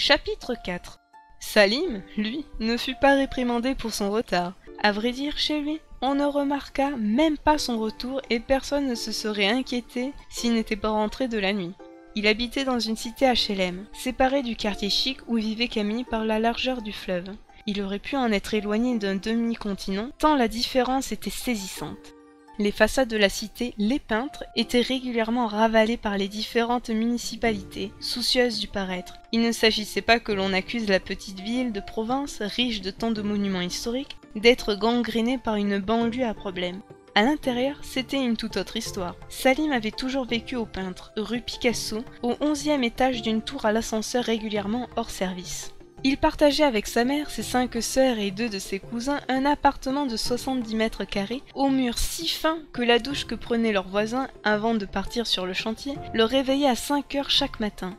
Chapitre 4. Salim, lui, ne fut pas réprimandé pour son retard. À vrai dire, chez lui, on ne remarqua même pas son retour et personne ne se serait inquiété s'il n'était pas rentré de la nuit. Il habitait dans une cité HLM, séparée du quartier chic où vivait Camille par la largeur du fleuve. Il aurait pu en être éloigné d'un demi-continent, tant la différence était saisissante. Les façades de la cité, les peintres, étaient régulièrement ravalées par les différentes municipalités, soucieuses du paraître. Il ne s'agissait pas que l'on accuse la petite ville de province, riche de tant de monuments historiques, d'être gangrénée par une banlieue à problème. À l'intérieur, c'était une toute autre histoire. Salim avait toujours vécu au Peintre, rue Picasso, au 11e étage d'une tour à l'ascenseur régulièrement hors service. Il partageait avec sa mère, ses 5 sœurs et 2 de ses cousins un appartement de 70 mètres carrés, aux murs si fins que la douche que prenaient leurs voisins avant de partir sur le chantier le réveillait à 5 heures chaque matin.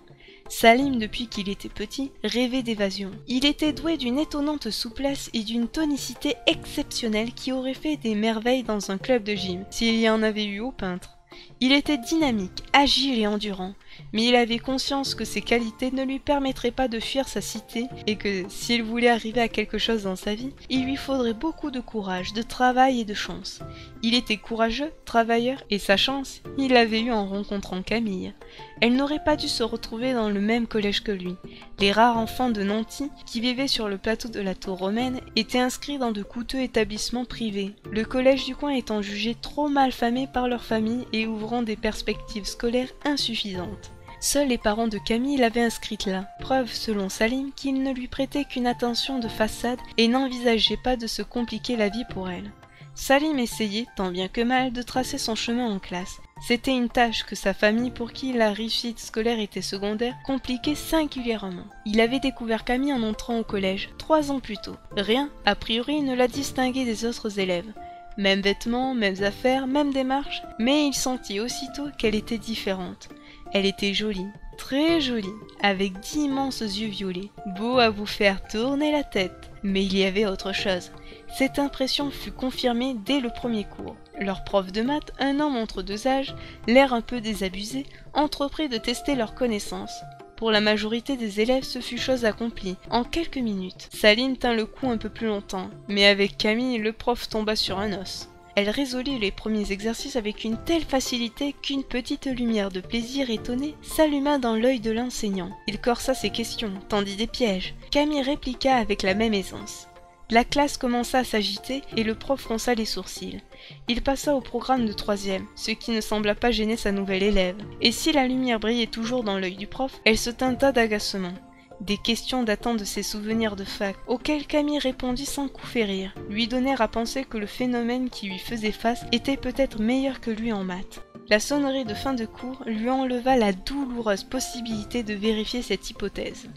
Salim, depuis qu'il était petit, rêvait d'évasion. Il était doué d'une étonnante souplesse et d'une tonicité exceptionnelle qui aurait fait des merveilles dans un club de gym, s'il y en avait eu au Peintre. Il était dynamique, agile et endurant, mais il avait conscience que ses qualités ne lui permettraient pas de fuir sa cité et que, s'il voulait arriver à quelque chose dans sa vie, il lui faudrait beaucoup de courage, de travail et de chance. Il était courageux, travailleur, et sa chance, il l'avait eue en rencontrant Camille. Elle n'aurait pas dû se retrouver dans le même collège que lui. Les rares enfants de Nanty, qui vivaient sur le plateau de la Tour romaine, étaient inscrits dans de coûteux établissements privés, le collège du coin étant jugé trop mal famé par leur famille et ouvrant des perspectives scolaires insuffisantes. Seuls les parents de Camille l'avaient inscrite là, preuve selon Salim qu'il ne lui prêtait qu'une attention de façade et n'envisageait pas de se compliquer la vie pour elle. Salim essayait, tant bien que mal, de tracer son chemin en classe. C'était une tâche que sa famille, pour qui la réussite scolaire était secondaire, compliquait singulièrement. Il avait découvert Camille en entrant au collège, 3 ans plus tôt. Rien, a priori, ne la distinguait des autres élèves. Mêmes vêtements, mêmes affaires, même démarche, mais il sentit aussitôt qu'elle était différente. Elle était jolie, très jolie, avec d'immenses yeux violets, beau à vous faire tourner la tête. Mais il y avait autre chose. Cette impression fut confirmée dès le premier cours. Leur prof de maths, un homme entre 2 âges, l'air un peu désabusé, entreprit de tester leurs connaissances. Pour la majorité des élèves, ce fut chose accomplie, en quelques minutes. Salim tint le coup un peu plus longtemps, mais avec Camille, le prof tomba sur un os. Elle résolut les premiers exercices avec une telle facilité qu'une petite lumière de plaisir étonné s'alluma dans l'œil de l'enseignant. Il corsa ses questions, tendit des pièges. Camille répliqua avec la même aisance. La classe commença à s'agiter et le prof fronça les sourcils. Il passa au programme de 3e, ce qui ne sembla pas gêner sa nouvelle élève. Et si la lumière brillait toujours dans l'œil du prof, elle se teinta d'agacement. Des questions datant de ses souvenirs de fac, auxquelles Camille répondit sans coup férir, lui donnèrent à penser que le phénomène qui lui faisait face était peut-être meilleur que lui en maths. La sonnerie de fin de cours lui enleva la douloureuse possibilité de vérifier cette hypothèse.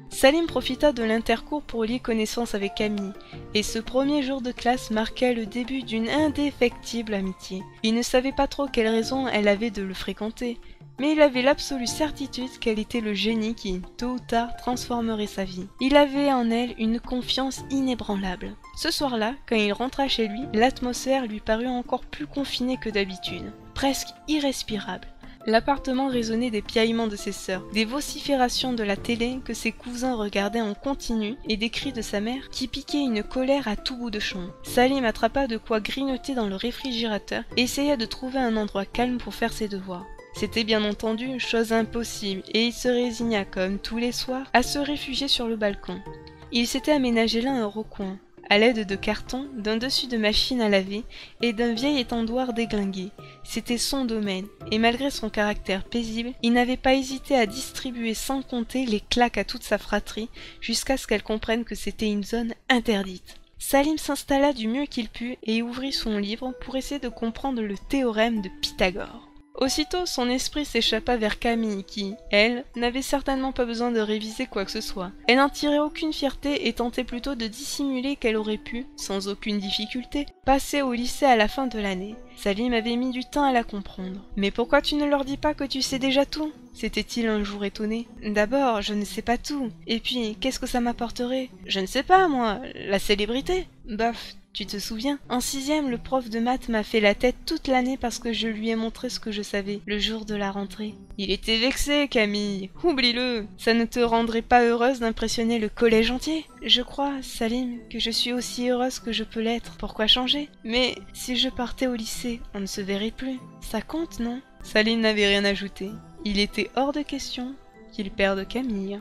Salim profita de l'intercours pour lier connaissance avec Camille, et ce premier jour de classe marqua le début d'une indéfectible amitié. Il ne savait pas trop quelle raison elle avait de le fréquenter, mais il avait l'absolue certitude qu'elle était le génie qui, tôt ou tard, transformerait sa vie. Il avait en elle une confiance inébranlable. Ce soir-là, quand il rentra chez lui, l'atmosphère lui parut encore plus confinée que d'habitude, presque irrespirable. L'appartement résonnait des piaillements de ses sœurs, des vociférations de la télé que ses cousins regardaient en continu et des cris de sa mère qui piquaient une colère à tout bout de champ. Salim attrapa de quoi grignoter dans le réfrigérateur et essaya de trouver un endroit calme pour faire ses devoirs. C'était bien entendu chose impossible et il se résigna, comme tous les soirs, à se réfugier sur le balcon. Il s'était aménagé là un recoin, à l'aide de cartons, d'un dessus de machine à laver et d'un vieil étendoir déglingué. C'était son domaine, et malgré son caractère paisible, il n'avait pas hésité à distribuer sans compter les claques à toute sa fratrie, jusqu'à ce qu'elle comprenne que c'était une zone interdite. Salim s'installa du mieux qu'il put et ouvrit son livre pour essayer de comprendre le théorème de Pythagore. Aussitôt, son esprit s'échappa vers Camille qui, elle, n'avait certainement pas besoin de réviser quoi que ce soit. Elle n'en tirait aucune fierté et tentait plutôt de dissimuler qu'elle aurait pu, sans aucune difficulté, passer au lycée à la fin de l'année. Salim avait mis du temps à la comprendre. « Mais pourquoi tu ne leur dis pas que tu sais déjà tout ?» s'était-il un jour étonné. « D'abord, je ne sais pas tout. Et puis, qu'est-ce que ça m'apporterait ? Je ne sais pas, moi, la célébrité. Bof. Tu te souviens? En 6e, le prof de maths m'a fait la tête toute l'année parce que je lui ai montré ce que je savais, le jour de la rentrée. Il était vexé, Camille. Oublie-le. Ça ne te rendrait pas heureuse d'impressionner le collège entier? Je crois, Salim, que je suis aussi heureuse que je peux l'être. Pourquoi changer? Mais si je partais au lycée, on ne se verrait plus. Ça compte, non? Salim n'avait rien ajouté. Il était hors de question qu'il perde Camille.